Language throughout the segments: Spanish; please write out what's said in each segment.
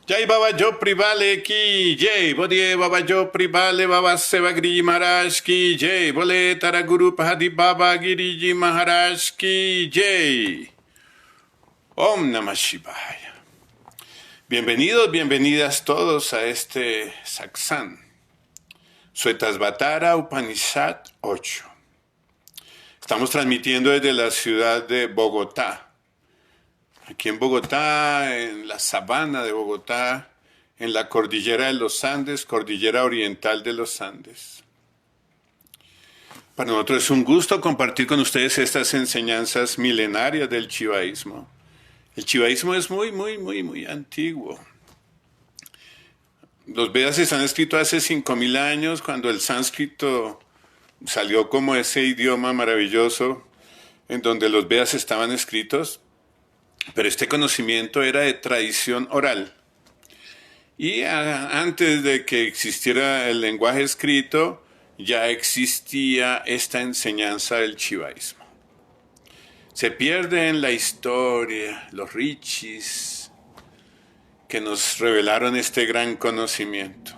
Jai Baba Jo Privale ki Jai, Bodhi Baba Jo Privale Baba Sevagiri Maharaj ki Jai, Bole Taraguru Pahadi Baba Giriji Maharaj ki Jai. Om Namah Shivaya. Bienvenidos, bienvenidas todos a este Satsang. Suetasvatara Upanishad 8. Estamos transmitiendo desde la ciudad de Bogotá. Aquí en Bogotá, en la sabana de Bogotá, en la cordillera de los Andes, cordillera oriental de los Andes. Para nosotros es un gusto compartir con ustedes estas enseñanzas milenarias del chivaísmo. El chivaísmo es muy antiguo. Los Vedas están escritos hace 5.000 años, cuando el sánscrito salió como ese idioma maravilloso en donde los Vedas estaban escritos. Pero este conocimiento era de tradición oral. Y antes de que existiera el lenguaje escrito, ya existía esta enseñanza del chivaísmo. Se pierde en la historia los rishis que nos revelaron este gran conocimiento.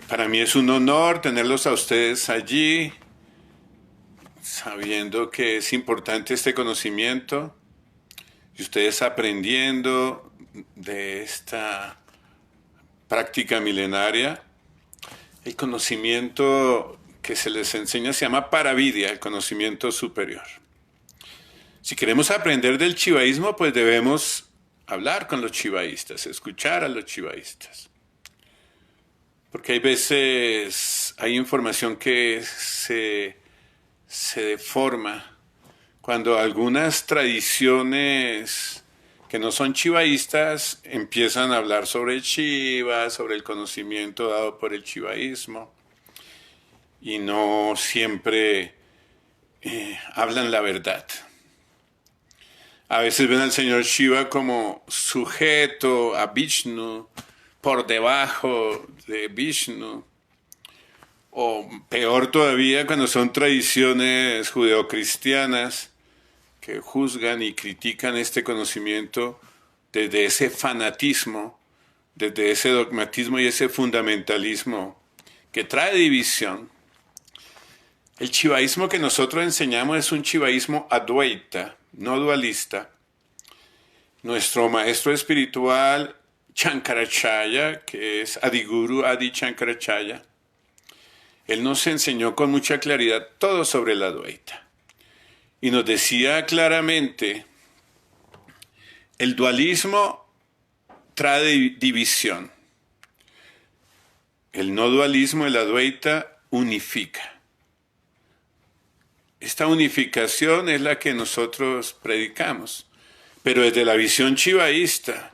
Para mí es un honor tenerlos a ustedes allí, sabiendo que es importante este conocimiento y ustedes aprendiendo de esta práctica milenaria. El conocimiento que se les enseña se llama Paravidya, el conocimiento superior. Si queremos aprender del chivaísmo, pues debemos hablar con los chivaístas, escuchar a los chivaístas. Porque hay veces hay información que se deforma cuando algunas tradiciones que no son chivaístas empiezan a hablar sobre Shiva, sobre el conocimiento dado por el chivaísmo, y no siempre hablan la verdad. A veces ven al señor Shiva como sujeto a Vishnu, por debajo de Vishnu. O peor todavía cuando son tradiciones judeocristianas que juzgan y critican este conocimiento desde ese fanatismo, desde ese dogmatismo y ese fundamentalismo que trae división. El chivaísmo que nosotros enseñamos es un chivaísmo advaita, no dualista. Nuestro maestro espiritual Shankaracharya, que es Adiguru Adi Shankaracharya, él nos enseñó con mucha claridad todo sobre la Advaita. Y nos decía claramente, el dualismo trae división. El no dualismo, el Advaita, unifica. Esta unificación es la que nosotros predicamos, pero desde la visión chivaísta.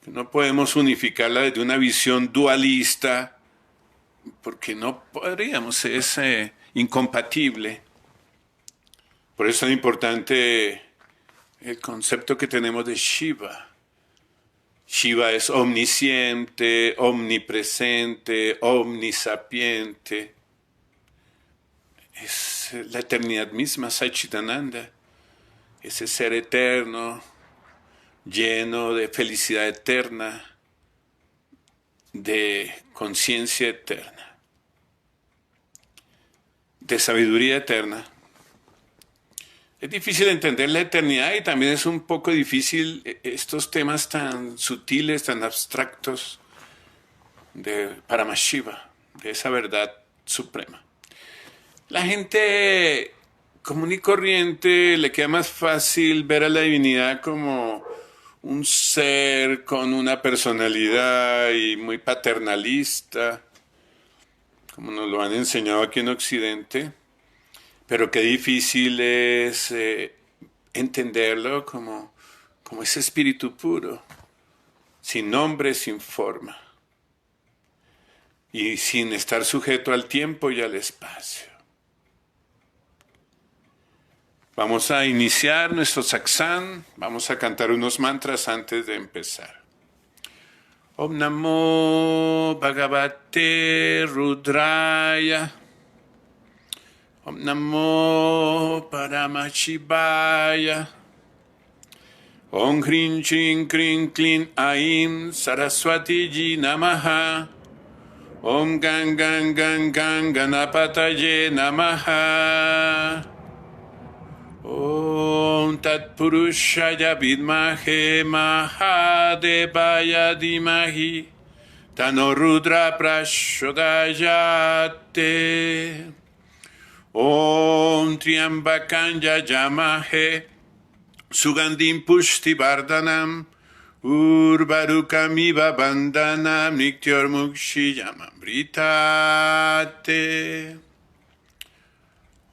No podemos unificarla desde una visión dualista, porque no podríamos, es incompatible. Por eso es importante el concepto que tenemos de Shiva. Shiva es omnisciente, omnipresente, omnisapiente. Es la eternidad misma, Satchitananda. Ese ser eterno, lleno de felicidad eterna, de conciencia eterna, de sabiduría eterna. Es difícil entender la eternidad y también es un poco difícil estos temas tan sutiles, tan abstractos de Paramashiva, de esa verdad suprema. La gente común y corriente le queda más fácil ver a la divinidad como un ser con una personalidad y muy paternalista, como nos lo han enseñado aquí en Occidente, pero qué difícil es entenderlo como ese espíritu puro, sin nombre, sin forma, y sin estar sujeto al tiempo y al espacio. Vamos a iniciar nuestro satsang, vamos a cantar unos mantras antes de empezar. Om Namo Bhagavate Rudraya. Om Namo Paramashivaya. Om Hrim Shrim Krim Klin Aim Saraswati Ji Namaha. Om Gang Gang Gang Gang Ganapataye Namaha. Om Tat Purushaya Vidmahe Mahadevaya Dimahi Tano Rudra Prachodayate. Om Triambakan Yajamahe Sugandim Pushti Vardhanam Urvarukamiva Bandhanam Niktyor Mukshiyamamritate.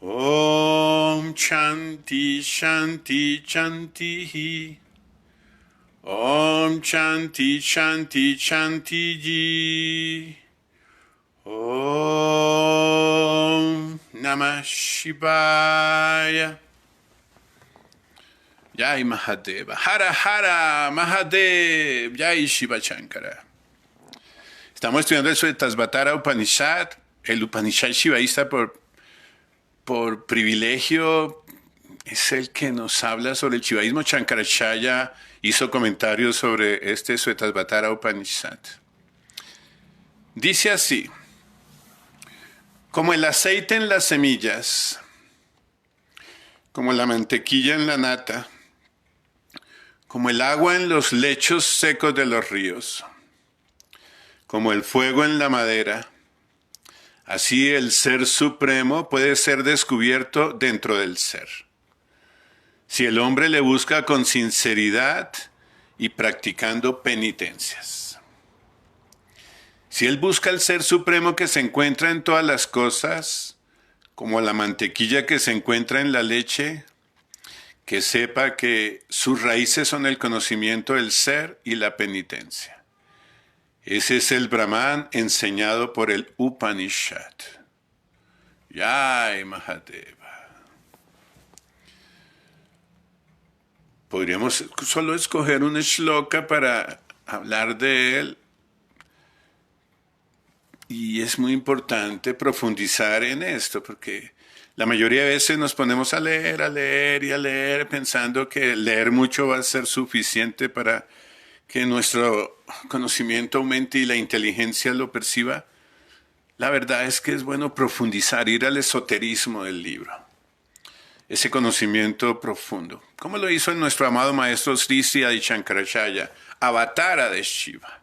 Om Chanti Shanti Chanti. Om Chanti Shanti Chanti Ji. Om Namah Shivaya. Jai Mahadeva. Hara Hara Mahadev. Jai Shiva Shankara. Estamos estudiando el Svetasvatara Upanishad, el Upanishad shivaísta por privilegio. Es el que nos habla sobre el shivaísmo. Shankaracharya hizo comentarios sobre este Svetasvatara Upanishad. Dice así: como el aceite en las semillas, como la mantequilla en la nata, como el agua en los lechos secos de los ríos, como el fuego en la madera, así el Ser Supremo puede ser descubierto dentro del ser. Si el hombre le busca con sinceridad y practicando penitencias. Si él busca el Ser Supremo que se encuentra en todas las cosas, como la mantequilla que se encuentra en la leche, que sepa que sus raíces son el conocimiento del ser y la penitencia. Ese es el Brahman enseñado por el Upanishad. Jai Mahadeva. Podríamos solo escoger un shloka para hablar de él. Y es muy importante profundizar en esto, porque la mayoría de veces nos ponemos a leer y a leer, pensando que leer mucho va a ser suficiente para que nuestro conocimiento aumente y la inteligencia lo perciba. La verdad es que es bueno profundizar, ir al esoterismo del libro, ese conocimiento profundo. Como lo hizo nuestro amado maestro Sri Sri Adi Shankaracharya, avatara de Shiva.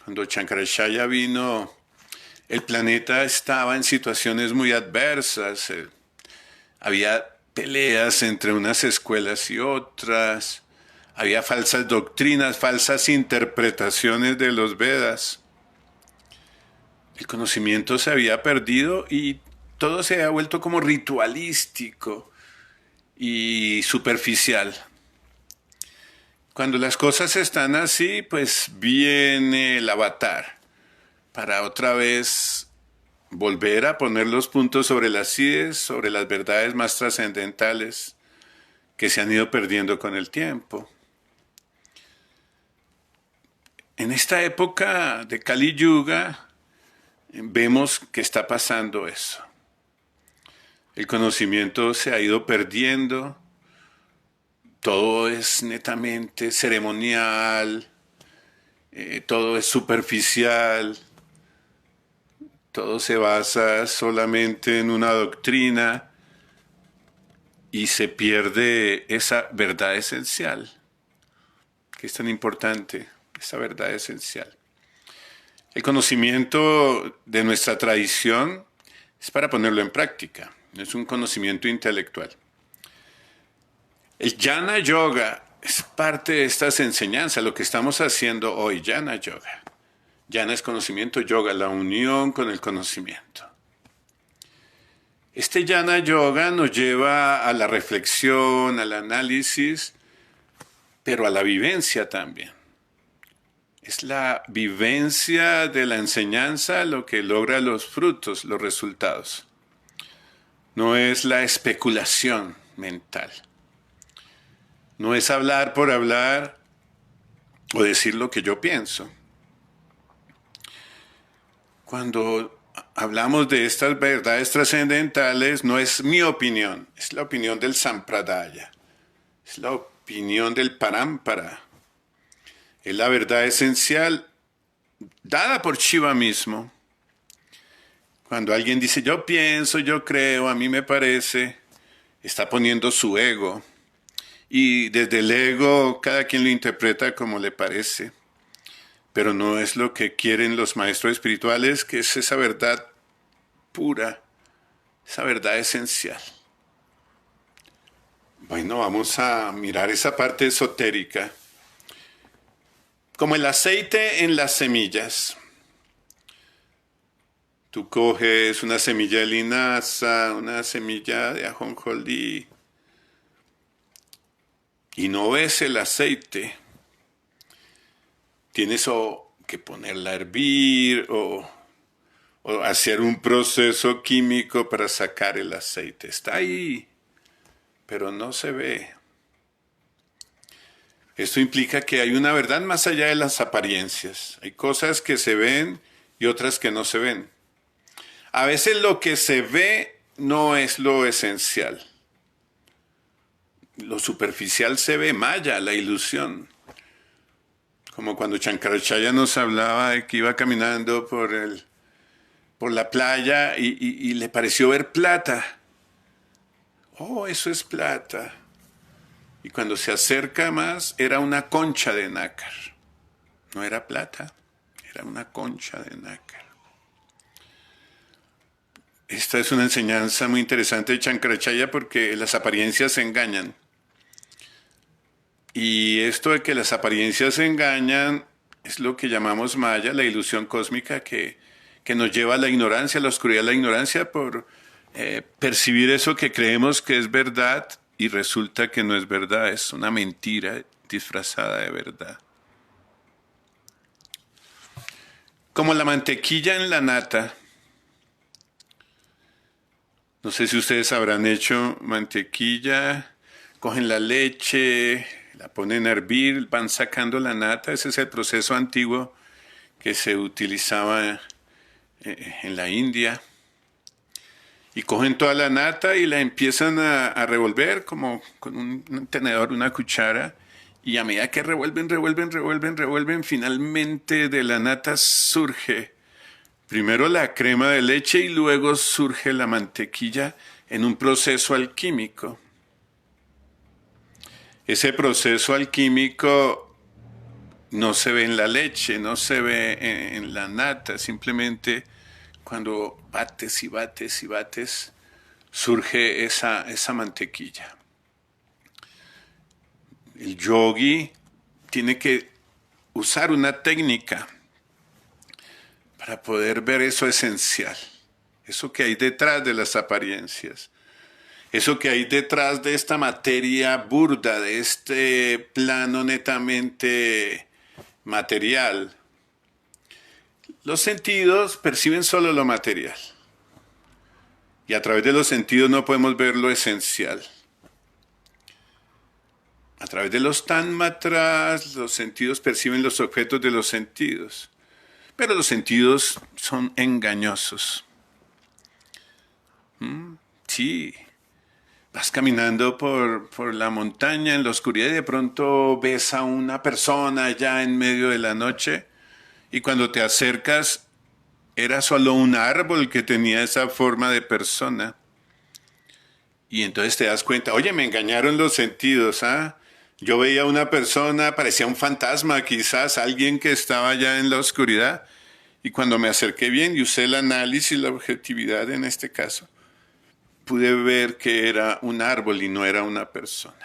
Cuando Shankaracharya vino, el planeta estaba en situaciones muy adversas. Había peleas entre unas escuelas y otras. Había falsas doctrinas, falsas interpretaciones de los Vedas. El conocimiento se había perdido y todo se había vuelto como ritualístico y superficial. Cuando las cosas están así, pues viene el avatar para otra vez volver a poner los puntos sobre las íes, sobre las verdades más trascendentales que se han ido perdiendo con el tiempo. En esta época de Kali Yuga vemos que está pasando eso. El conocimiento se ha ido perdiendo. Todo es netamente ceremonial, todo es superficial, todo se basa solamente en una doctrina y se pierde esa verdad esencial, que es tan importante, esa verdad esencial. El conocimiento de nuestra tradición es para ponerlo en práctica, no es un conocimiento intelectual. El Jnana Yoga es parte de estas enseñanzas, lo que estamos haciendo hoy, Jnana Yoga. Jnana es conocimiento, yoga, la unión con el conocimiento. Este Jnana Yoga nos lleva a la reflexión, al análisis, pero a la vivencia también. Es la vivencia de la enseñanza lo que logra los frutos, los resultados. No es la especulación mental. No es hablar por hablar o decir lo que yo pienso. Cuando hablamos de estas verdades trascendentales, no es mi opinión, es la opinión del Sampradaya. Es la opinión del parámpara. Es la verdad esencial dada por Shiva mismo. Cuando alguien dice yo pienso, yo creo, a mí me parece, está poniendo su ego. Y desde el ego cada quien lo interpreta como le parece. Pero no es lo que quieren los maestros espirituales, que es esa verdad pura, esa verdad esencial. Bueno, vamos a mirar esa parte esotérica. Como el aceite en las semillas. Tú coges una semilla de linaza, una semilla de ajonjolí, y no ves el aceite. Tienes que ponerla a hervir o hacer un proceso químico para sacar el aceite. Está ahí, pero no se ve. Esto implica que hay una verdad más allá de las apariencias. Hay cosas que se ven y otras que no se ven. A veces lo que se ve no es lo esencial. Lo superficial se ve, maya, la ilusión. Como cuando Shankaracharya nos hablaba de que iba caminando por la playa y le pareció ver plata. Oh, eso es plata. Y cuando se acerca más, era una concha de nácar. No era plata, era una concha de nácar. Esta es una enseñanza muy interesante de Shankaracharya porque las apariencias engañan. Y esto de que las apariencias engañan es lo que llamamos maya, la ilusión cósmica que nos lleva a la ignorancia, a la oscuridad, a la ignorancia por percibir eso que creemos que es verdad y resulta que no es verdad, es una mentira disfrazada de verdad. Como la mantequilla en la nata. No sé si ustedes habrán hecho mantequilla, cogen la leche, la ponen a hervir, van sacando la nata. Ese es el proceso antiguo que se utilizaba en la India. Y cogen toda la nata y la empiezan a revolver como con un tenedor, una cuchara. Y a medida que revuelven, finalmente de la nata surge primero la crema de leche y luego surge la mantequilla en un proceso alquímico. Ese proceso alquímico no se ve en la leche, no se ve en la nata, simplemente cuando bates y bates y bates, surge esa mantequilla. El yogi tiene que usar una técnica para poder ver eso esencial, eso que hay detrás de las apariencias, eso que hay detrás de esta materia burda, de este plano netamente material. Los sentidos perciben solo lo material y a través de los sentidos no podemos ver lo esencial. A través de los tanmatras, los sentidos perciben los objetos de los sentidos. Pero los sentidos son engañosos. Sí, vas caminando por la montaña en la oscuridad y de pronto ves a una persona allá en medio de la noche y cuando te acercas era solo un árbol que tenía esa forma de persona. Y entonces te das cuenta, oye, me engañaron los sentidos, ¿ah? Yo veía a una persona, parecía un fantasma quizás, alguien que estaba allá en la oscuridad. Y cuando me acerqué bien y usé el análisis, la objetividad en este caso, pude ver que era un árbol y no era una persona.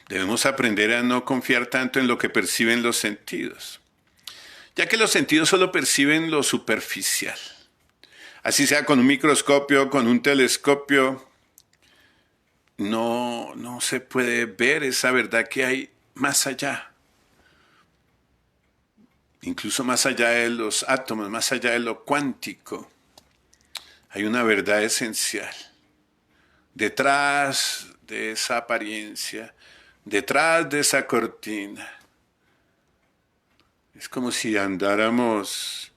Debemos aprender a no confiar tanto en lo que perciben los sentidos, ya que los sentidos solo perciben lo superficial. Así sea con un microscopio, con un telescopio, no se puede ver esa verdad que hay más allá. Incluso más allá de los átomos, más allá de lo cuántico, hay una verdad esencial. Detrás de esa apariencia, detrás de esa cortina. Es como si andáramos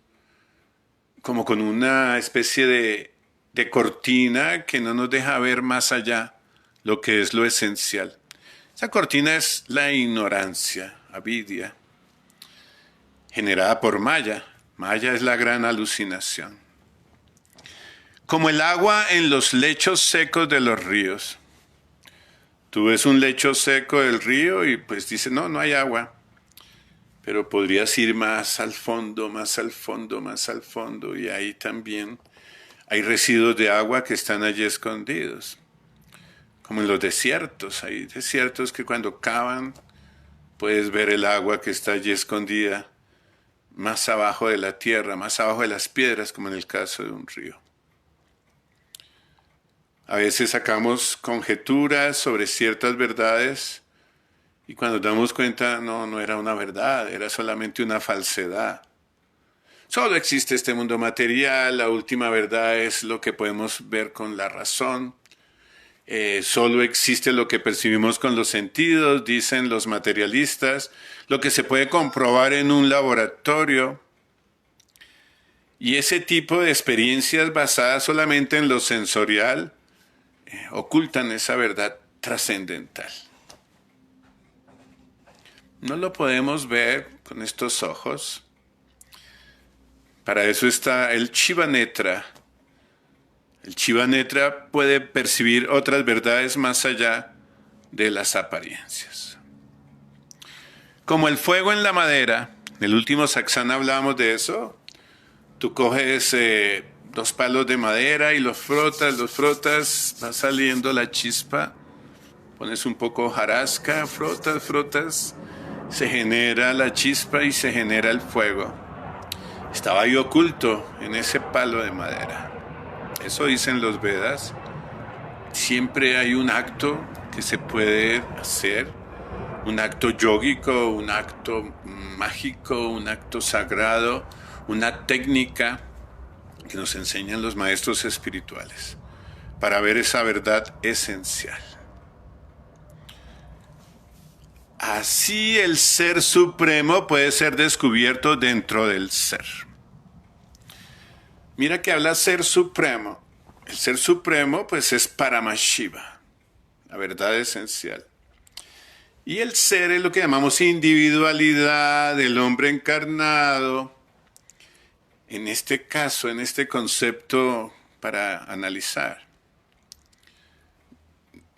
como con una especie de cortina que no nos deja ver más allá lo que es lo esencial. Esa cortina es la ignorancia, avidia, generada por Maya. Maya es la gran alucinación. Como el agua en los lechos secos de los ríos. Tú ves un lecho seco del río y pues dices, no, no hay agua. Pero podrías ir más al fondo, más al fondo, más al fondo, y ahí también hay residuos de agua que están allí escondidos. Como en los desiertos, hay desiertos que cuando cavan puedes ver el agua que está allí escondida más abajo de la tierra, más abajo de las piedras, como en el caso de un río. A veces sacamos conjeturas sobre ciertas verdades y cuando damos cuenta no era una verdad, era solamente una falsedad. Solo existe este mundo material, la última verdad es lo que podemos ver con la razón. Solo existe lo que percibimos con los sentidos, dicen los materialistas, lo que se puede comprobar en un laboratorio. Y ese tipo de experiencias basadas solamente en lo sensorial ocultan esa verdad trascendental. No lo podemos ver con estos ojos. Para eso está el Chivanetra. El Chivanetra puede percibir otras verdades más allá de las apariencias. Como el fuego en la madera, en el último satsang hablábamos de eso. Tú coges 2 palos de madera y los frotas, va saliendo la chispa, pones un poco hojarasca, frotas, se genera la chispa y se genera el fuego. Estaba ahí oculto en ese palo de madera. Eso dicen los Vedas. Siempre hay un acto que se puede hacer, un acto yógico, un acto mágico, un acto sagrado, una técnica que nos enseñan los maestros espirituales para ver esa verdad esencial. Así el ser supremo puede ser descubierto dentro del ser. Mira que habla ser supremo. El ser supremo pues es Paramashiva, la verdad esencial. Y el ser es lo que llamamos individualidad, el hombre encarnado. En este caso, en este concepto para analizar.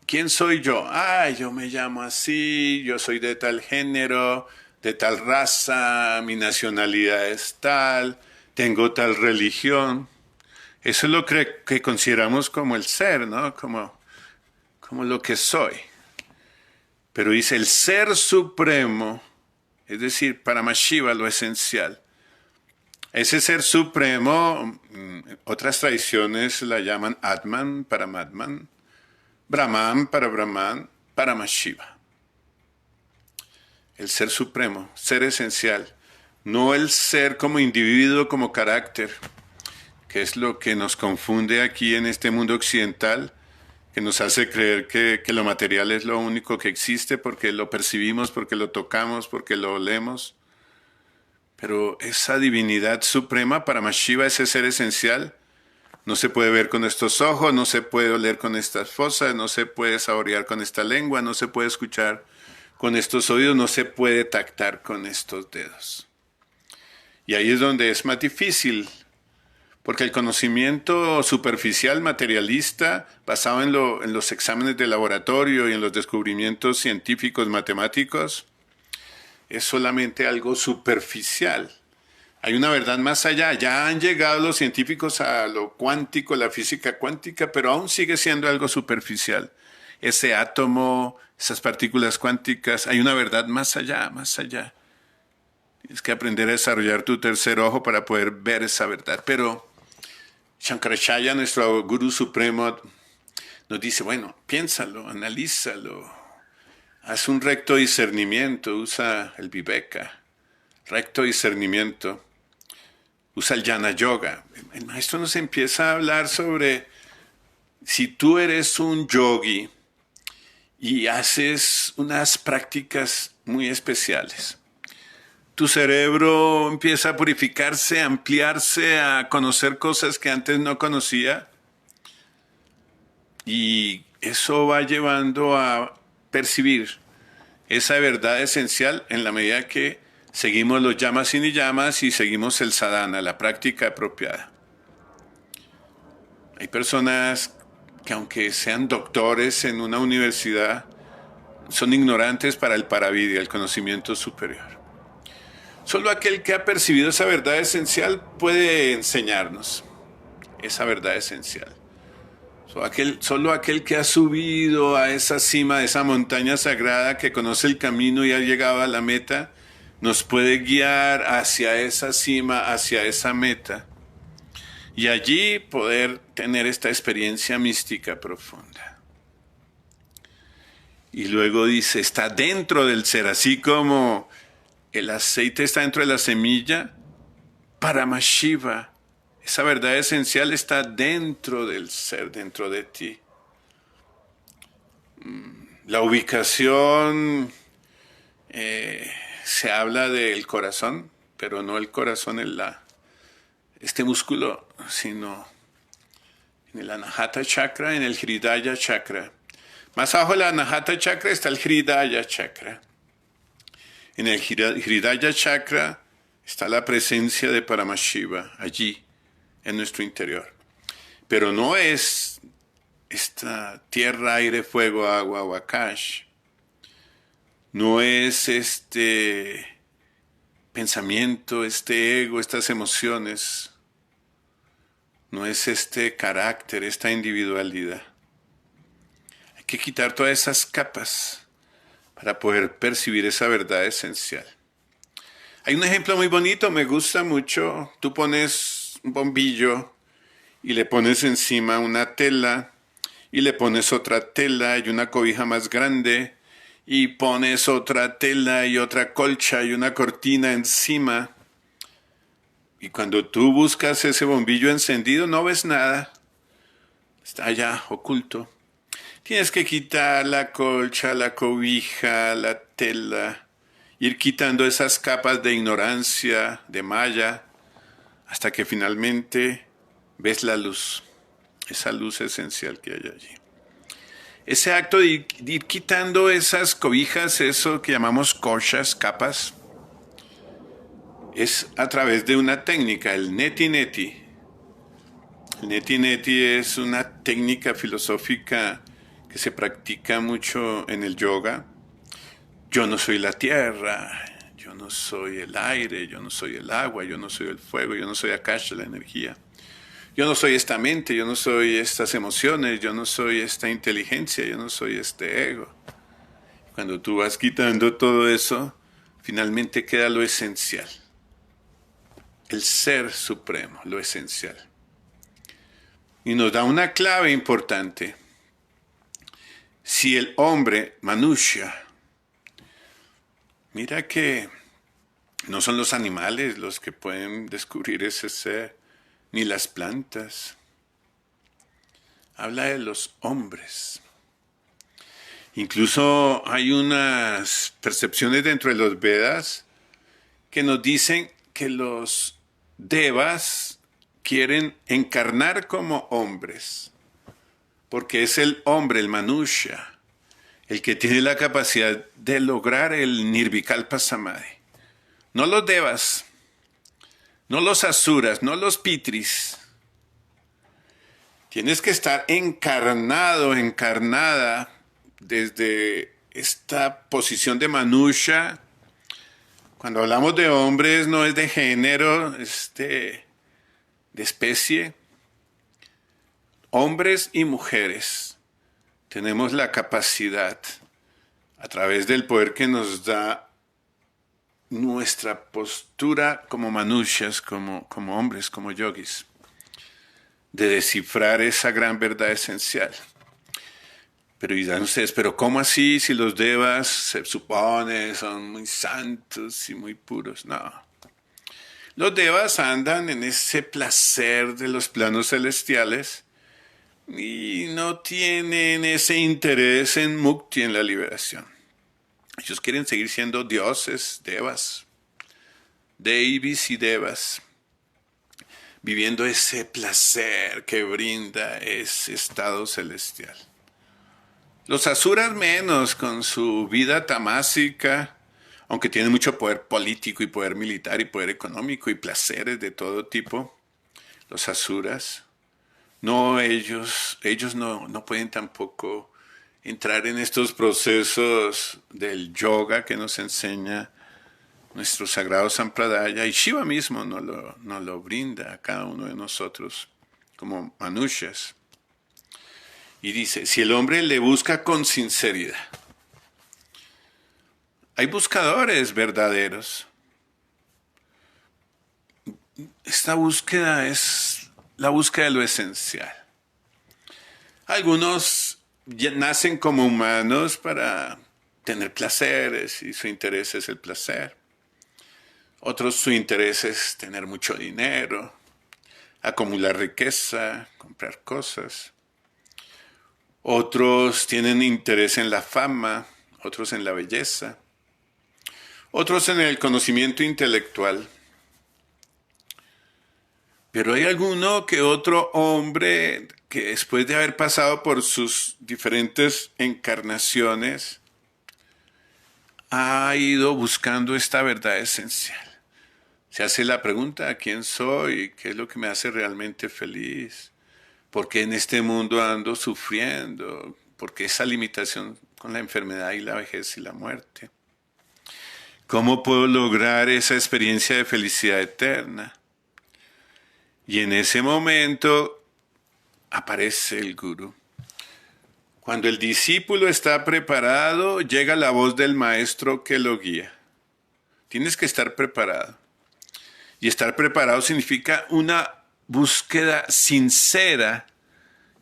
¿Quién soy yo? Yo me llamo así, yo soy de tal género, de tal raza, mi nacionalidad es tal, tengo tal religión. Eso es lo que consideramos como el ser, ¿no? Como lo que soy. Pero dice el ser supremo, es decir, Paramashiva, lo esencial. Ese ser supremo, otras tradiciones la llaman Atman, Paramatman, Brahman, para Brahman, Paramashiva. El ser supremo, ser esencial. No el ser como individuo, como carácter, que es lo que nos confunde aquí en este mundo occidental, que nos hace creer que lo material es lo único que existe porque lo percibimos, porque lo tocamos, porque lo olemos. Pero esa divinidad suprema, Paramashiva, ese ser esencial, no se puede ver con estos ojos, no se puede oler con estas fosas, no se puede saborear con esta lengua, no se puede escuchar con estos oídos, no se puede tactar con estos dedos. Y ahí es donde es más difícil, porque el conocimiento superficial, materialista, basado en los exámenes de laboratorio y en los descubrimientos científicos, matemáticos, es solamente algo superficial. Hay una verdad más allá. Ya han llegado los científicos a lo cuántico, la física cuántica, pero aún sigue siendo algo superficial. Ese átomo, esas partículas cuánticas, hay una verdad más allá, más allá. Tienes que aprender a desarrollar tu tercer ojo para poder ver esa verdad. Pero Shankaracharya, nuestro Gurú Supremo, nos dice, bueno, piénsalo, analízalo. Haz un recto discernimiento, usa el Viveka, recto discernimiento, usa el Jnana Yoga. El maestro nos empieza a hablar sobre si tú eres un yogi y haces unas prácticas muy especiales. Tu cerebro empieza a purificarse, a ampliarse, a conocer cosas que antes no conocía. Y eso va llevando a percibir esa verdad esencial en la medida que seguimos los llamas y niyamas y seguimos el sadhana, la práctica apropiada. Hay personas que aunque sean doctores en una universidad, son ignorantes para el paravidya, el conocimiento superior. Solo aquel que ha percibido esa verdad esencial puede enseñarnos esa verdad esencial. Solo aquel que ha subido a esa cima de esa montaña sagrada, que conoce el camino y ha llegado a la meta, nos puede guiar hacia esa cima, hacia esa meta. Y allí poder tener esta experiencia mística profunda. Y luego dice, está dentro del ser, así como el aceite está dentro de la semilla, Paramashiva, esa verdad esencial está dentro del ser, dentro de ti. La ubicación, se habla del corazón, pero no el corazón en este músculo, sino en el Anahata Chakra, en el Hridaya Chakra. Más abajo del Anahata Chakra está el Hridaya Chakra. En el Hridaya Chakra está la presencia de Paramashiva, allí, en nuestro interior. Pero no es esta tierra, aire, fuego, agua o Akash. No es este pensamiento, este ego, estas emociones. No es este carácter, esta individualidad. Hay que quitar todas esas capas para poder percibir esa verdad esencial. Hay un ejemplo muy bonito, me gusta mucho. Tú pones un bombillo y le pones encima una tela y le pones otra tela y una cobija más grande y pones otra tela y otra colcha y una cortina encima. Y cuando tú buscas ese bombillo encendido no ves nada, está allá oculto. Tienes que quitar la colcha, la cobija, la tela, ir quitando esas capas de ignorancia, de maya, hasta que finalmente ves la luz, esa luz esencial que hay allí. Ese acto de ir quitando esas cobijas, eso que llamamos koshas, capas, es a través de una técnica, el neti neti. El neti neti es una técnica filosófica que se practica mucho en el yoga. Yo no soy la tierra, yo no soy el aire, yo no soy el agua, yo no soy el fuego, yo no soy Akasha, la energía. Yo no soy esta mente, yo no soy estas emociones, yo no soy esta inteligencia, yo no soy este ego. Cuando tú vas quitando todo eso, finalmente queda lo esencial. El ser supremo, lo esencial. Y nos da una clave importante. Si el hombre, Manushya, mira que no son los animales los que pueden descubrir ese ser, ni las plantas. Habla de los hombres. Incluso hay unas percepciones dentro de los Vedas que nos dicen que los devas quieren encarnar como hombres, porque es el hombre, el Manushya, el que tiene la capacidad de lograr el Nirvikalpa Samadhi. No los devas, no los asuras, no los pitris. Tienes que estar encarnado, encarnada desde esta posición de Manushya. Cuando hablamos de hombres no es de género, es de especie. Hombres y mujeres tenemos la capacidad, a través del poder que nos da nuestra postura como Manushyas, como hombres, como yogis, de descifrar esa gran verdad esencial. Pero dirán ustedes, ¿pero cómo así si los devas se supone son muy santos y muy puros? No. Los devas andan en ese placer de los planos celestiales y no tienen ese interés en mukti, en la liberación. Ellos quieren seguir siendo dioses, devas, devis y devas, viviendo ese placer que brinda ese estado celestial. Los asuras menos con su vida tamásica, aunque tienen mucho poder político y poder militar y poder económico y placeres de todo tipo. Los asuras, no ellos no pueden tampoco entrar en estos procesos del yoga que nos enseña nuestro sagrado Sampradaya, y Shiva mismo nos lo brinda a cada uno de nosotros como manushas. Y dice, si el hombre le busca con sinceridad, hay buscadores verdaderos. Esta búsqueda es la búsqueda de lo esencial. Algunos nacen como humanos para tener placeres y su interés es el placer. Otros su interés es tener mucho dinero, acumular riqueza, comprar cosas. Otros tienen interés en la fama, otros en la belleza, otros en el conocimiento intelectual. Pero hay alguno que otro hombre que después de haber pasado por sus diferentes encarnaciones ha ido buscando esta verdad esencial. Se hace la pregunta, ¿quién soy? ¿Qué es lo que me hace realmente feliz? ¿Por qué en este mundo ando sufriendo? ¿Por qué esa limitación con la enfermedad y la vejez y la muerte? ¿Cómo puedo lograr esa experiencia de felicidad eterna? Y en ese momento aparece el gurú. Cuando el discípulo está preparado, llega la voz del maestro que lo guía. Tienes que estar preparado. Y estar preparado significa una búsqueda sincera.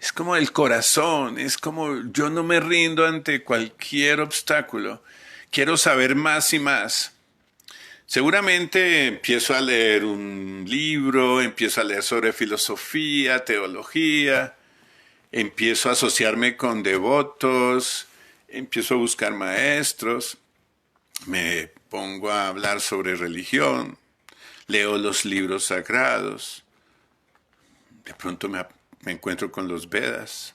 Es como el corazón, es como yo no me rindo ante cualquier obstáculo. Quiero saber más y más. Seguramente empiezo a leer un libro, empiezo a leer sobre filosofía, teología, empiezo a asociarme con devotos, empiezo a buscar maestros, me pongo a hablar sobre religión, leo los libros sagrados, de pronto me encuentro con los Vedas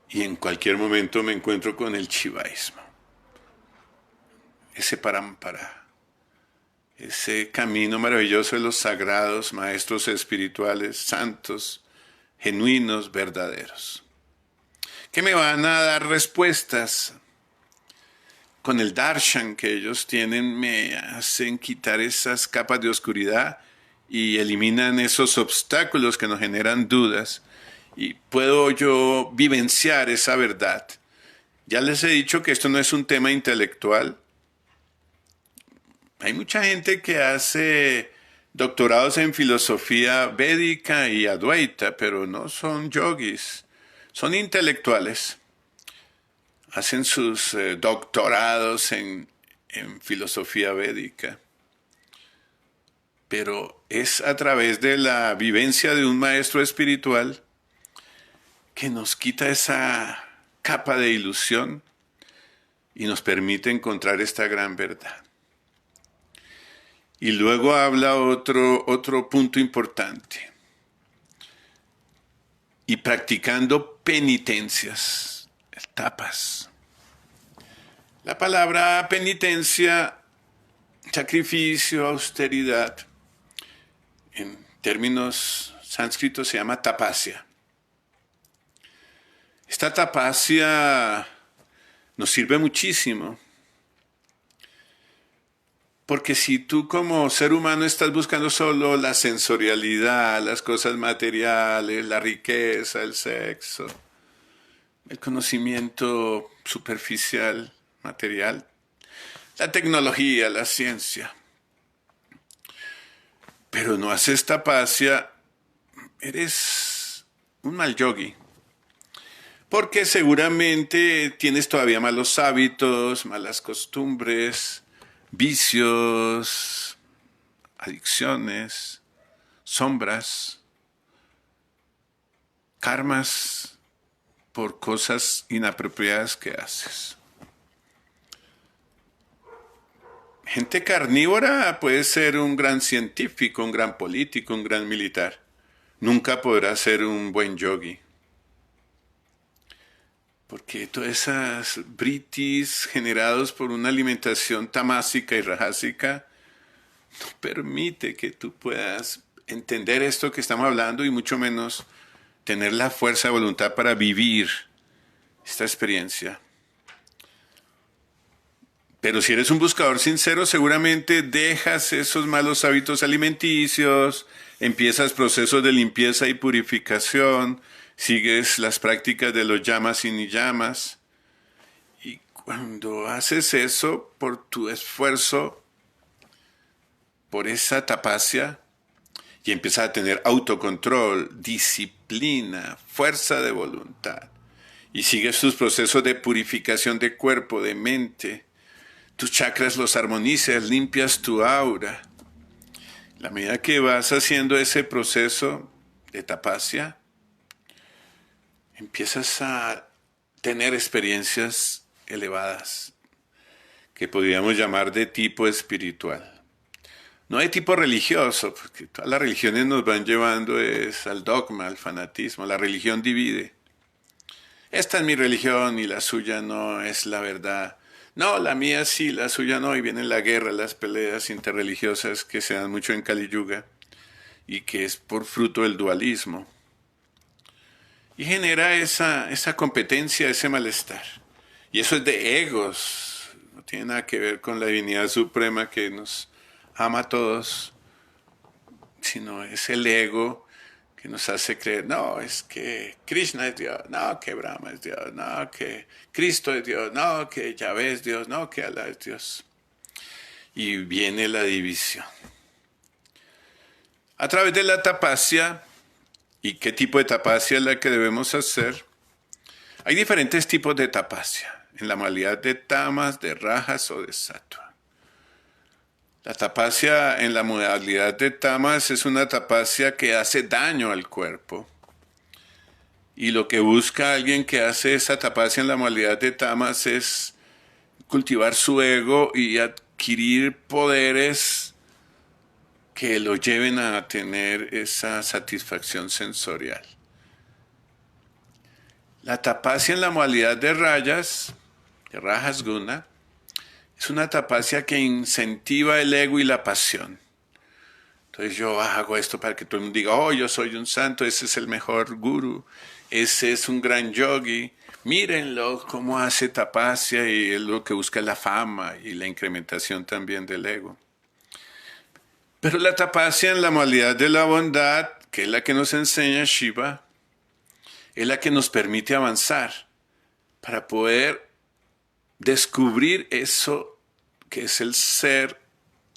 y en cualquier momento me encuentro con el Shivaísmo. Ese parampara. Ese camino maravilloso de los sagrados maestros espirituales, santos, genuinos, verdaderos, que me van a dar respuestas. Con el darshan que ellos tienen me hacen quitar esas capas de oscuridad y eliminan esos obstáculos que nos generan dudas y puedo yo vivenciar esa verdad. Ya les he dicho que esto no es un tema intelectual. Hay mucha gente que hace doctorados en filosofía védica y advaita, pero no son yogis, son intelectuales. Hacen sus doctorados en filosofía védica. Pero es a través de la vivencia de un maestro espiritual que nos quita esa capa de ilusión y nos permite encontrar esta gran verdad. Y luego habla otro punto importante. Y practicando penitencias, tapas. La palabra penitencia, sacrificio, austeridad, en términos sánscritos se llama tapasya. Esta tapasya nos sirve muchísimo. Porque si tú como ser humano estás buscando solo la sensorialidad, las cosas materiales, la riqueza, el sexo, el conocimiento superficial, material, la tecnología, la ciencia, pero no haces tapasya, eres un mal yogi. Porque seguramente tienes todavía malos hábitos, malas costumbres, vicios, adicciones, sombras, karmas por cosas inapropiadas que haces. Gente carnívora puede ser un gran científico, un gran político, un gran militar. Nunca podrá ser un buen yogi. porque todas esas britis generados por una alimentación tamásica y rajásica no permite que tú puedas entender esto que estamos hablando y mucho menos tener la fuerza de voluntad para vivir esta experiencia. Pero si eres un buscador sincero, seguramente dejas esos malos hábitos alimenticios, empiezas procesos de limpieza y purificación, sigues las prácticas de los yamas y niyamas. Y cuando haces eso por tu esfuerzo, por esa tapasya, y empiezas a tener autocontrol, disciplina, fuerza de voluntad, y sigues tus procesos de purificación de cuerpo, de mente, tus chakras los armonizas, limpias tu aura. A la medida que vas haciendo ese proceso de tapasya, empiezas a tener experiencias elevadas que podríamos llamar de tipo espiritual. No de tipo religioso, porque todas las religiones nos van llevando al dogma, al fanatismo. La religión divide. Esta es mi religión y la suya no es la verdad. No, la mía sí, la suya no. Y viene la guerra, las peleas interreligiosas que se dan mucho en Kali Yuga y que es por fruto del dualismo. Y genera esa competencia, ese malestar. Y eso es de egos. No tiene nada que ver con la divinidad suprema que nos ama a todos, sino es el ego que nos hace creer, no, es que Krishna es Dios, no, que Brahma es Dios, no, que Cristo es Dios, no, que Yahvé es Dios, no, que Allah es Dios. Y viene la división. A través de la tapasya, ¿y qué tipo de tapasya es la que debemos hacer? Hay diferentes tipos de tapasya, en la modalidad de tamas, de rajas o de sattva. La tapasya en la modalidad de tamas es una tapasya que hace daño al cuerpo. Y lo que busca alguien que hace esa tapasya en la modalidad de tamas es cultivar su ego y adquirir poderes que lo lleven a tener esa satisfacción sensorial. La tapasya en la modalidad de rayas, de rajas guna, es una tapasya que incentiva el ego y la pasión. Entonces yo hago esto para que todo el mundo diga, oh, yo soy un santo, ese es el mejor guru, ese es un gran yogi. Mírenlo cómo hace tapasya y es lo que busca la fama y la incrementación también del ego. Pero la tapasya en la modalidad de la bondad, que es la que nos enseña Shiva, es la que nos permite avanzar para poder descubrir eso que es el ser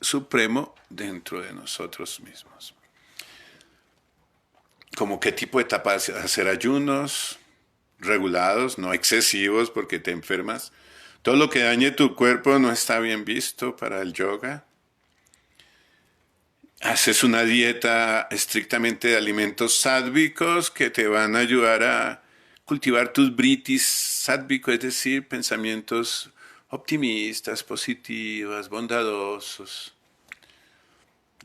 supremo dentro de nosotros mismos. ¿Como qué tipo de tapasya? Hacer ayunos regulados, no excesivos porque te enfermas. Todo lo que dañe tu cuerpo no está bien visto para el yoga. Haces una dieta estrictamente de alimentos sádvicos que te van a ayudar a cultivar tus britis sádvicos, es decir, pensamientos optimistas, positivos, bondadosos,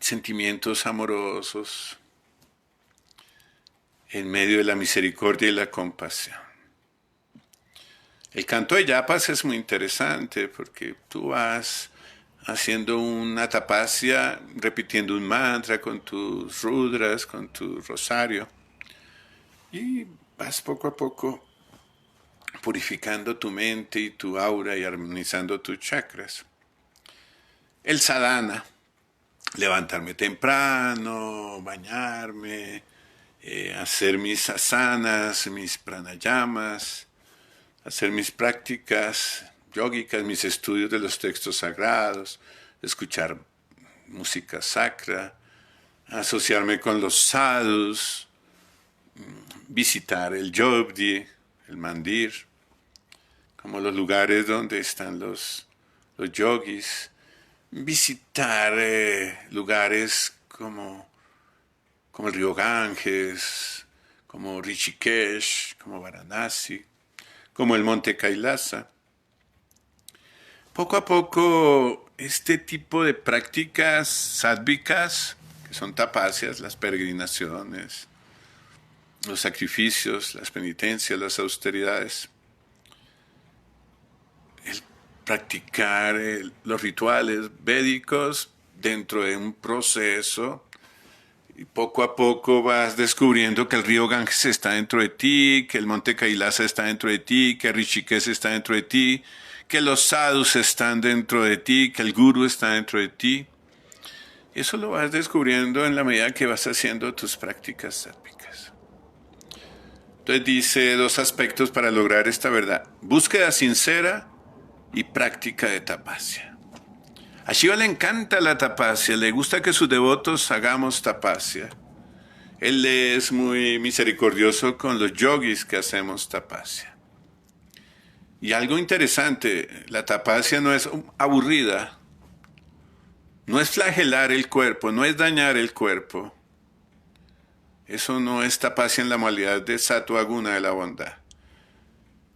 sentimientos amorosos, en medio de la misericordia y la compasión. El canto de yapas es muy interesante porque tú vas haciendo una tapasya, repitiendo un mantra con tus rudras, con tu rosario, y vas poco a poco purificando tu mente y tu aura y armonizando tus chakras. El sadhana, levantarme temprano, bañarme, hacer mis asanas, mis pranayamas, hacer mis prácticas yógicas, mis estudios de los textos sagrados, escuchar música sacra, asociarme con los sadhus, visitar el yogdi, el mandir, como los lugares donde están los yogis, visitar lugares como el río Ganges, como Rishikesh, como Varanasi, como el monte Kailasa. Poco a poco, este tipo de prácticas sádvicas, que son tapasyas, las peregrinaciones, los sacrificios, las penitencias, las austeridades, practicar los rituales védicos dentro de un proceso. Y poco a poco vas descubriendo que el río Ganges está dentro de ti, que el monte Kailasa está dentro de ti, que Rishikesh está dentro de ti, que los sadhus están dentro de ti, que el guru está dentro de ti. Eso lo vas descubriendo en la medida que vas haciendo tus prácticas sáttvicas. Entonces dice dos aspectos para lograr esta verdad: búsqueda sincera y práctica de tapasya. A Shiva le encanta la tapasya, le gusta que sus devotos hagamos tapasya. Él es muy misericordioso con los yogis que hacemos tapasya. Y algo interesante, la tapasya no es aburrida, no es flagelar el cuerpo, no es dañar el cuerpo. Eso no es tapasya en la modalidad de sattva guna de la bondad.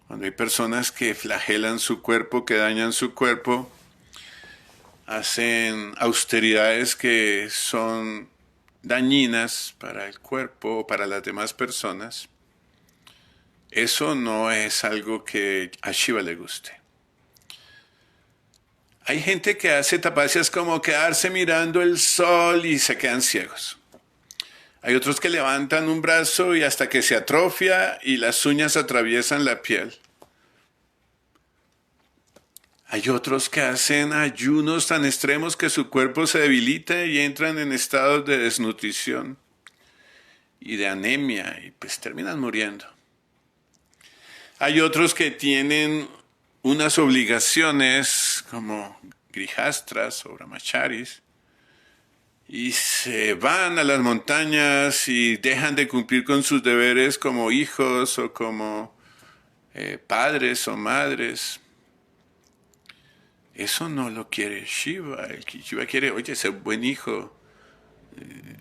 Cuando hay personas que flagelan su cuerpo, que dañan su cuerpo, hacen austeridades que son dañinas para el cuerpo o para las demás personas, eso no es algo que a Shiva le guste. Hay gente que hace tapasyas como quedarse mirando el sol y se quedan ciegos. Hay otros que levantan un brazo y hasta que se atrofia y las uñas atraviesan la piel. Hay otros que hacen ayunos tan extremos que su cuerpo se debilita y entran en estados de desnutrición y de anemia y pues terminan muriendo. Hay otros que tienen unas obligaciones como grihastras o brahmacharis y se van a las montañas y dejan de cumplir con sus deberes como hijos o como padres o madres. Eso no lo quiere Shiva. El Shiva quiere, oye, ser buen hijo.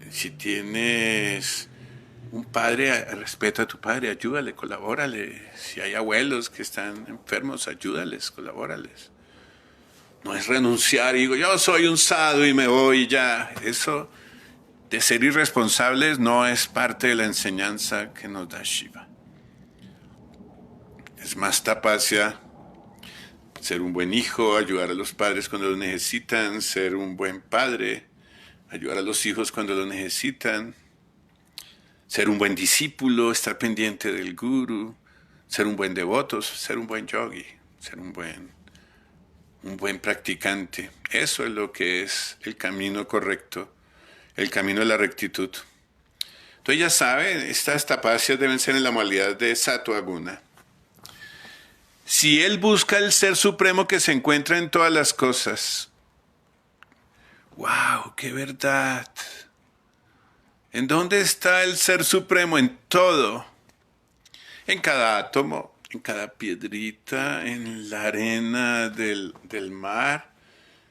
Si tienes un padre, respeta a tu padre, ayúdale, colabórale. Si hay abuelos que están enfermos, ayúdales, colabórales. No es renunciar y digo, yo soy un sadhu y me voy y ya. Eso de ser irresponsables no es parte de la enseñanza que nos da Shiva. Es más tapasya. Ser un buen hijo, ayudar a los padres cuando lo necesitan, ser un buen padre, ayudar a los hijos cuando lo necesitan, ser un buen discípulo, estar pendiente del guru, ser un buen devoto, ser un buen yogi, ser un buen practicante. Eso es lo que es el camino correcto, el camino de la rectitud. Entonces ya saben, estas tapasyas deben ser en la modalidad de sattva guna. Si él busca el ser supremo que se encuentra en todas las cosas, ¡wow! ¡Qué verdad! ¿En dónde está el ser supremo? En todo. En cada átomo, en cada piedrita, en la arena del mar.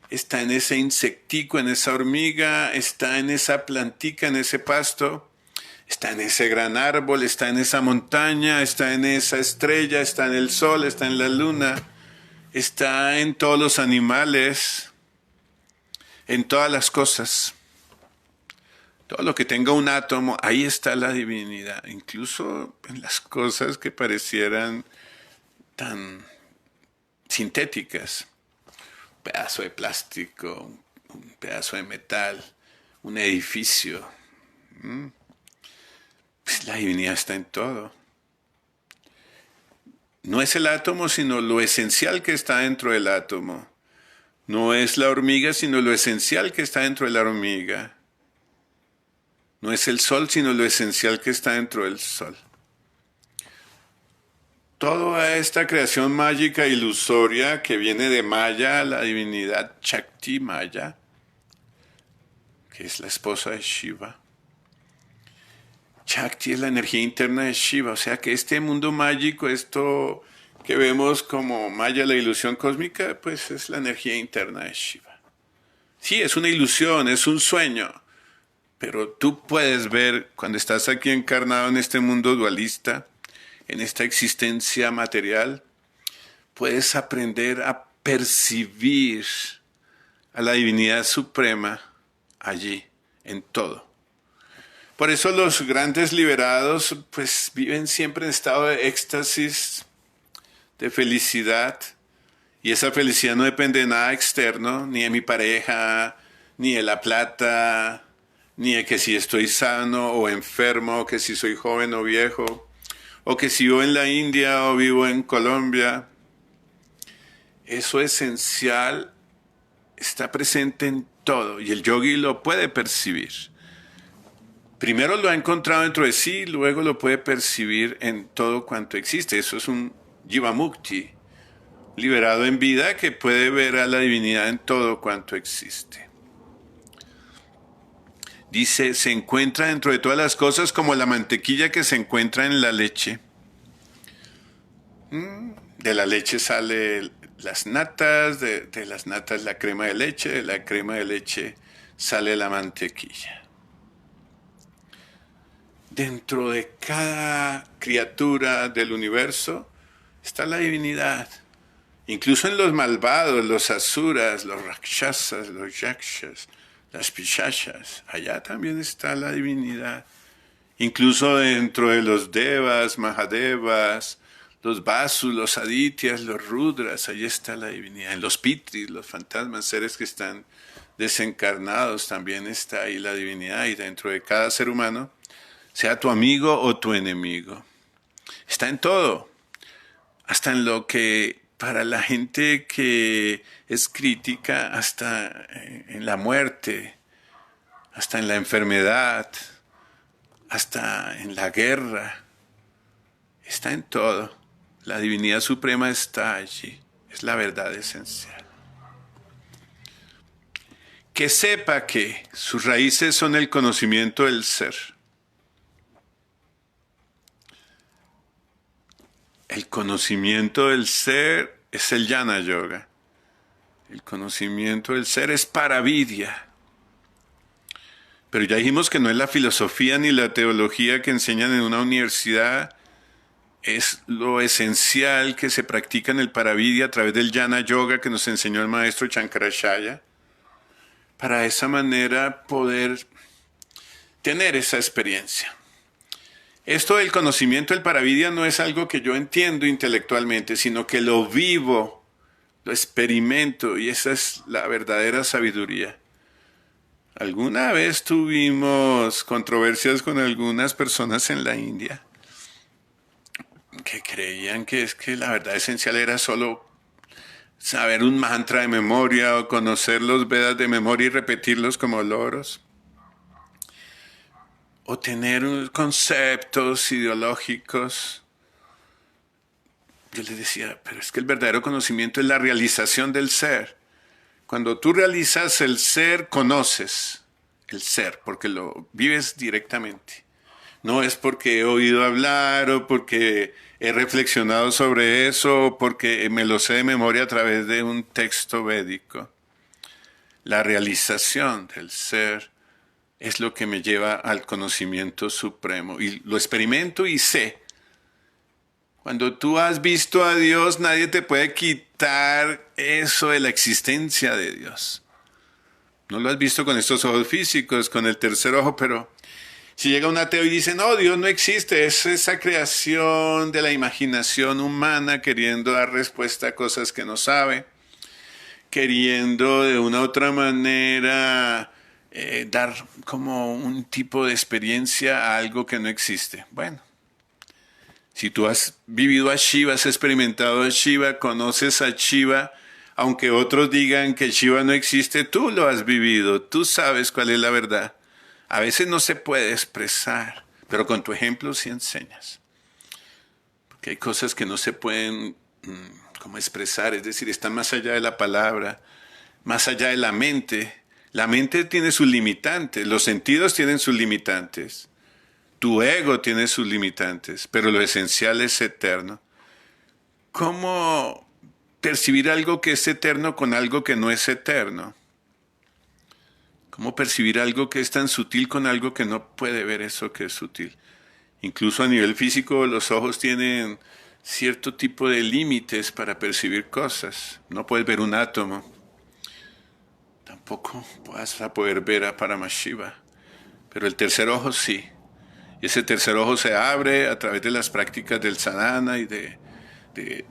Está en ese insectico, en esa hormiga, está en esa plantica, en ese pasto. Está en ese gran árbol, está en esa montaña, está en esa estrella, está en el sol, está en la luna, está en todos los animales, en todas las cosas. Todo lo que tenga un átomo, ahí está la divinidad, incluso en las cosas que parecieran tan sintéticas. Un pedazo de plástico, un pedazo de metal, un edificio. Pues la divinidad está en todo. No es el átomo, sino lo esencial que está dentro del átomo. No es la hormiga, sino lo esencial que está dentro de la hormiga. No es el sol, sino lo esencial que está dentro del sol. Toda esta creación mágica ilusoria que viene de Maya, la divinidad Shakti Maya, que es la esposa de Shiva. Shakti es la energía interna de Shiva, o sea que este mundo mágico, esto que vemos como Maya, la ilusión cósmica, pues es la energía interna de Shiva. Sí, es una ilusión, es un sueño, pero tú puedes ver cuando estás aquí encarnado en este mundo dualista, en esta existencia material, puedes aprender a percibir a la divinidad suprema allí, en todo. Por eso los grandes liberados pues viven siempre en estado de éxtasis, de felicidad, Y esa felicidad no depende de nada externo, ni de mi pareja, ni de la plata, ni de que si estoy sano o enfermo, o que si soy joven o viejo, o que si vivo en la India o vivo en Colombia. Eso esencial está presente en todo y el yogi lo puede percibir. Primero lo ha encontrado dentro de sí, luego lo puede percibir en todo cuanto existe. Eso es un Jivamukti, liberado en vida, que puede ver a la divinidad en todo cuanto existe. Dice, se encuentra dentro de todas las cosas como la mantequilla que se encuentra en la leche. De la leche sale las natas, de las natas la crema de leche, de la crema de leche sale la mantequilla. Dentro de cada criatura del universo está la divinidad. Incluso en los malvados, los asuras, los rakshasas, los yakshas, las pishashas, allá también está la divinidad. Incluso dentro de los devas, mahadevas, los vasus, los adityas, los rudras, allí está la divinidad. En los pitris, los fantasmas, seres que están desencarnados, también está ahí la divinidad. Y dentro de cada ser humano, sea tu amigo o tu enemigo, está en todo, hasta en lo que para la gente que es crítica, hasta en la muerte, hasta en la enfermedad, hasta en la guerra, está en todo. La divinidad suprema está allí, es la verdad esencial. Que sepa que sus raíces son el conocimiento del ser. El conocimiento del ser es el Jnana Yoga. El conocimiento del ser es Paravidya. Pero ya dijimos que no es la filosofía ni la teología que enseñan en una universidad. Es lo esencial que se practica en el Paravidya a través del Jnana Yoga que nos enseñó el maestro Shankaracharya. Para de esa manera poder tener esa experiencia. Esto del conocimiento del Paravidya no es algo que yo entiendo intelectualmente, sino que lo vivo, lo experimento, y esa es la verdadera sabiduría. Alguna vez tuvimos controversias con algunas personas en la India que creían que es que la verdad esencial era solo saber un mantra de memoria o conocer los Vedas de memoria y repetirlos como loros. O tener conceptos ideológicos. Yo les decía, pero es que el verdadero conocimiento es la realización del ser. Cuando tú realizas el ser, conoces el ser, porque lo vives directamente. No es porque he oído hablar o porque he reflexionado sobre eso o porque me lo sé de memoria a través de un texto védico. La realización del ser es lo que me lleva al conocimiento supremo. Y lo experimento y sé. Cuando tú has visto a Dios, nadie te puede quitar eso de la existencia de Dios. No lo has visto con estos ojos físicos, con el tercer ojo, pero si llega un ateo y dice, no, Dios no existe, es esa creación de la imaginación humana queriendo dar respuesta a cosas que no sabe, queriendo de una u otra manera dar como un tipo de experiencia a algo que no existe. Bueno, si tú has vivido a Shiva, has experimentado a Shiva, conoces a Shiva, aunque otros digan que Shiva no existe, tú lo has vivido, tú sabes cuál es la verdad. A veces no se puede expresar, pero con tu ejemplo sí enseñas. Porque hay cosas que no se pueden como expresar, es decir, están más allá de la palabra, más allá de la mente. La mente tiene sus limitantes, los sentidos tienen sus limitantes, tu ego tiene sus limitantes, pero lo esencial es eterno. ¿Cómo percibir algo que es eterno con algo que no es eterno? ¿Cómo percibir algo que es tan sutil con algo que no puede ver eso que es sutil? Incluso a nivel físico los ojos tienen cierto tipo de límites para percibir cosas. No puedes ver un átomo. Tampoco vas a poder ver a Paramashiva. Pero el tercer ojo sí. Y ese tercer ojo se abre a través de las prácticas del sadhana y de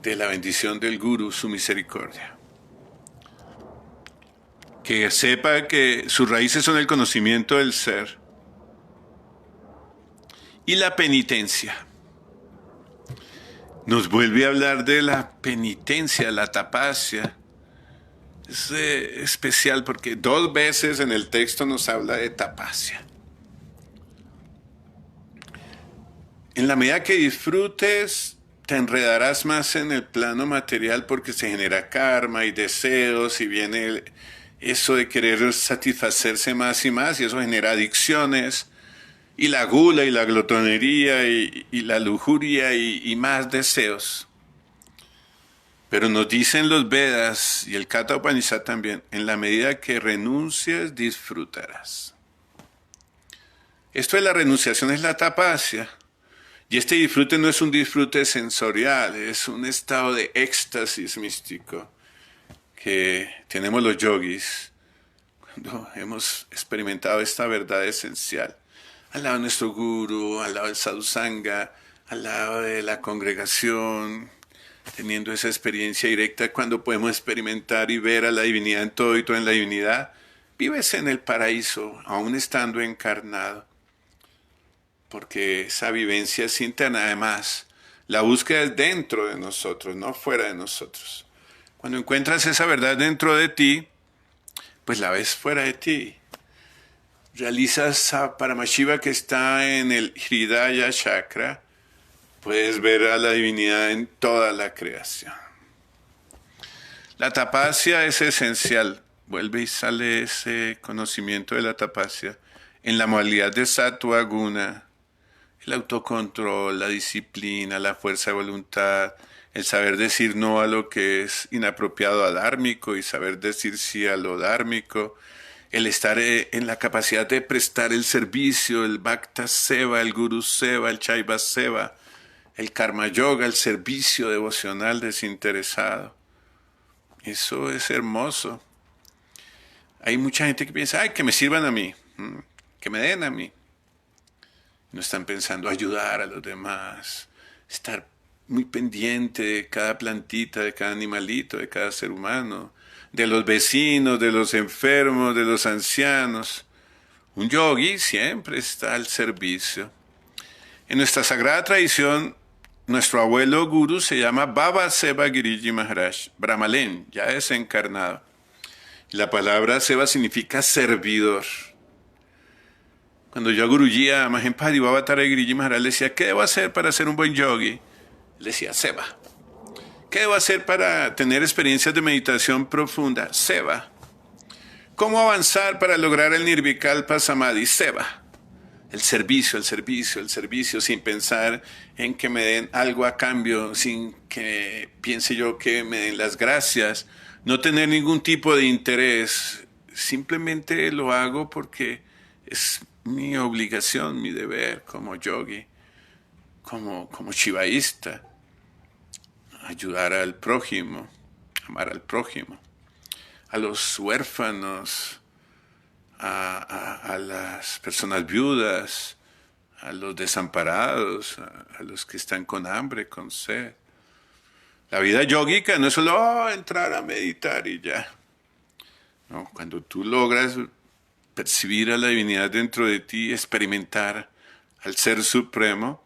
de la bendición del Guru, su misericordia. Que sepa que sus raíces son el conocimiento del ser y la penitencia. Nos vuelve a hablar de la penitencia, la tapasya. Es especial porque 2 veces en el texto nos habla de tapasya. En la medida que disfrutes, te enredarás más en el plano material porque se genera karma y deseos y viene eso de querer satisfacerse más y más y eso genera adicciones y la gula y la glotonería y la lujuria y más deseos. Pero nos dicen los Vedas y el Katha Upanishad también, en la medida que renuncies, disfrutarás. Esto de la renunciación es la tapasya. Y este disfrute no es un disfrute sensorial, es un estado de éxtasis místico que tenemos los yogis cuando hemos experimentado esta verdad esencial. Al lado de nuestro guru, al lado del sadhusanga, al lado de la congregación, teniendo esa experiencia directa cuando podemos experimentar y ver a la divinidad en todo y todo en la divinidad, vives en el paraíso, aún estando encarnado. Porque esa vivencia es interna. Además, la búsqueda es dentro de nosotros, no fuera de nosotros. Cuando encuentras esa verdad dentro de ti, pues la ves fuera de ti. Realizas a Paramashiva que está en el Hridaya Chakra, puedes ver a la divinidad en toda la creación. La tapasya es esencial. Vuelve y sale ese conocimiento de la tapasya en la modalidad de sattva guna. El autocontrol, la disciplina, la fuerza de voluntad, el saber decir no a lo que es inapropiado adármico y saber decir sí a lo dármico, el estar en la capacidad de prestar el servicio, el bhakta seva, el guru seva, el chaiva seva, el karma yoga, el servicio devocional desinteresado. Eso es hermoso. Hay mucha gente que piensa, ay, que me sirvan a mí, que me den a mí. No están pensando ayudar a los demás, estar muy pendiente de cada plantita, de cada animalito, de cada ser humano, de los vecinos, de los enfermos, de los ancianos. Un yogi siempre está al servicio. En nuestra sagrada tradición, nuestro abuelo guru se llama Baba Seva Giriji Maharaj, Brahmalen, ya desencarnado. La palabra Seva significa servidor. Cuando yo a Guruji, a Mahenpadi Bhavatara Giriji Maharaj, le decía, ¿qué debo hacer para ser un buen yogi? Le decía, Seva. ¿Qué debo hacer para tener experiencias de meditación profunda? Seva. ¿Cómo avanzar para lograr el Nirvikalpa Samadhi? Seva. El servicio, el servicio, el servicio, sin pensar en que me den algo a cambio, sin que piense yo que me den las gracias, no tener ningún tipo de interés. Simplemente lo hago porque es mi obligación, mi deber como yogi, como shivaísta, ayudar al prójimo, amar al prójimo, a los huérfanos, a las personas viudas, a los desamparados, a los que están con hambre, con sed. La vida yógica no es solo entrar a meditar y ya. No, cuando tú logras percibir a la divinidad dentro de ti, experimentar al Ser Supremo,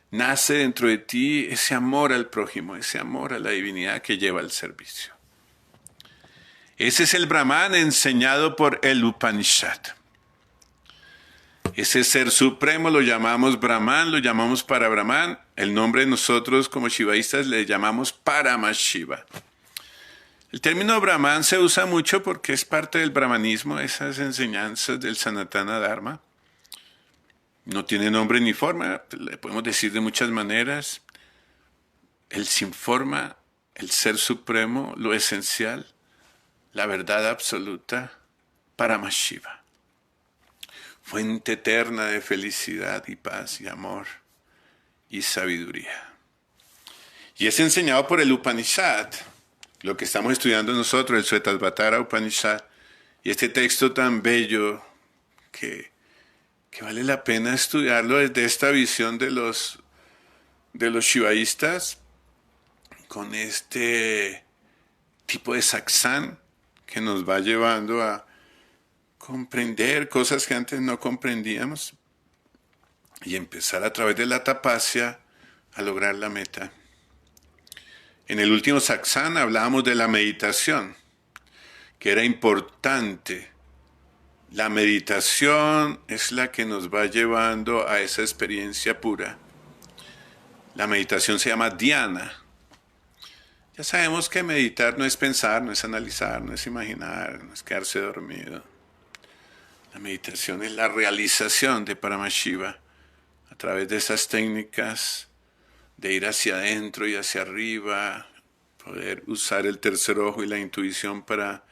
nace dentro de ti ese amor al prójimo, ese amor a la divinidad que lleva al servicio. Ese es el Brahman enseñado por el Upanishad. Ese Ser Supremo lo llamamos Brahman, lo llamamos para Brahman. El nombre nosotros como shivaístas le llamamos Paramashiva. El término Brahman se usa mucho porque es parte del brahmanismo, esas enseñanzas del Sanatana Dharma. No tiene nombre ni forma, le podemos decir de muchas maneras. El sin forma, el Ser Supremo, lo esencial, la verdad absoluta, Paramashiva. Fuente eterna de felicidad y paz y amor y sabiduría. Y es enseñado por el Upanishad, lo que estamos estudiando nosotros, el Svetasvatara Upanishad, y este texto tan bello que vale la pena estudiarlo desde esta visión de los shivaístas, con este tipo de satsang que nos va llevando a comprender cosas que antes no comprendíamos y empezar a través de la tapasya a lograr la meta. En el último satsang hablábamos de la meditación, que era importante. La meditación es la que nos va llevando a esa experiencia pura. La meditación se llama dhyana. Ya sabemos que meditar no es pensar, no es analizar, no es imaginar, no es quedarse dormido. La meditación es la realización de Paramashiva a través de esas técnicas de ir hacia adentro y hacia arriba, poder usar el tercer ojo y la intuición para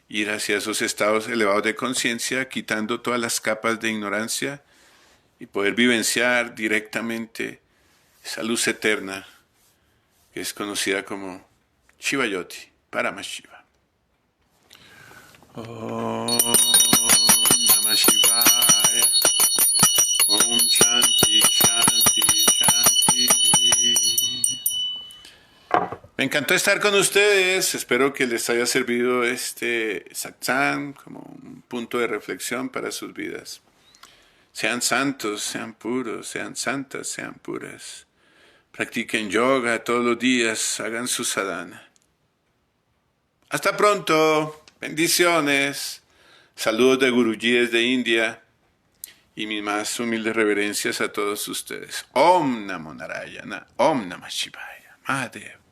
ir hacia esos estados elevados de conciencia, quitando todas las capas de ignorancia y poder vivenciar directamente esa luz eterna que es conocida como Shiva Yoti, Paramashiva. Om Namah Shivaya. Om Shanti, Shanti, Shanti. Me encantó estar con ustedes. Espero que les haya servido este satsang como un punto de reflexión para sus vidas. Sean santos, sean puros, sean santas, sean puras. Practiquen yoga todos los días, hagan su sadhana. Hasta pronto. Bendiciones. Saludos de Guruji desde India. Y mis más humildes reverencias a todos ustedes. Om Namo Narayana. Om Namah Shivaya. Mahadev.